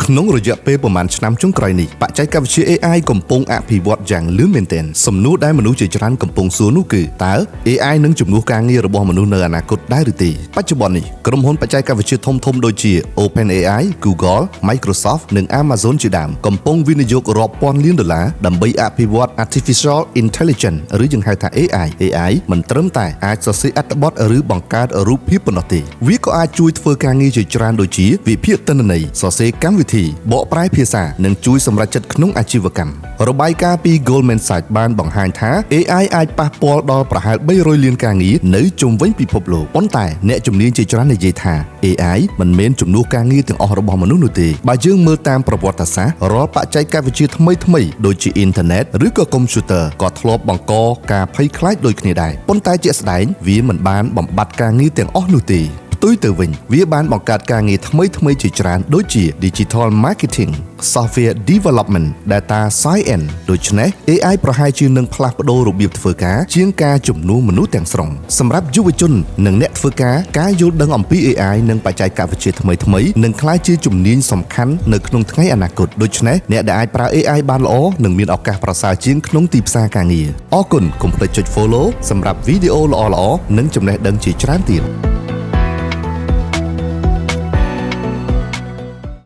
ក្នុងរយៈពេលប្រមាណឆ្នាំចុងក្រោយនេះបច្ចេកវិទ្យា AI កំពុងអភិវឌ្ឍយ៉ាងលឿនមែនទែនសំណួរដែលមនុស្សជាច្រើនកំពុងសួរនោះគឺតើ AI នឹងជំនួសការងាររបស់មនុស្សនៅអនាគតដែរឬទេបច្ចុប្បន្ននេះក្រុមហ៊ុនបច្ចេកវិទ្យាធំៗដូចជា OpenAI, Google, Microsoft និង Amazon ជាដើមកំពុងវិនិយោគរាប់ពាន់លានដុល្លារដើម្បីអភិវឌ្ឍ Artificial Intelligence ឬយើងហៅថា AI មិនត្រឹមតែអាចសរសេរអត្ថបទឬបង្កើតរូបភាពប៉ុណ្ណោះទេវាក៏អាចជួយធ្វើការងារជាច្រើនដូចជាវិភាគទិន្នន័យសរសេរកម្មវិធីបកប្រែភាសានិងជួយសម្រេចចិត្តក្នុងអាជីវកម្មរបាយការណ៍ពី Goldman Sachs បានបង្ហាញថា AI អាចប៉ះពាល់ដល់ប្រហែល300លានការងារនៅជុំវិញពិភពលោកប៉ុន្តែអ្នកជំនាញជាច្រើននិយាយថា AI មិនមែនជំនួសការងារទាំងអស់របស់មនុស្សនោះទេបើយើងមើលតាមប្រវត្តិសាស្ត្ររាល់បច្ចេកវិទ្យាថ្មីៗដូចជាអ៊ីនធឺណិតឬក៏កុំព្យូទ័រក៏ធ្លាប់បង្កការភ័យខ្លាចដូចគ្នាដែរប៉ុន្តែជាក់ស្ដែងវាមិនបានបំបត្តិការងារទាំងអស់នោះទេផ្ទុយទៅវិញវាបានបង្កើតការងារថ្មីៗជាច្រើនដូចជា Digital Marketing, Software Development, Data Science ដូច្នេះ AI ប្រហែលជានឹងផ្លាស់ប្ដូររបៀបធ្វើការជាងការជំនួសមនុស្សទាំងស្រុងសម្រាប់យុវជននិងអ្នកធ្វើការយល់ដឹងអំពី AI និងបច្ចេកវិទ្យាថ្មីៗនឹងក្លាយជាជំនាញសំខាន់នៅក្នុងថ្ងៃអនាគតដូច្នេះអ្នកដែលអាចប្រើ AI បានល្អនឹងមានឱកាសប្រសើរជាងក្នុងទីផ្សារការងារអរគុណកុំភ្លេចចុច Follow សម្រាប់វីដេអូល្អៗនិងចំណេះដឹងជាច្រើនទៀត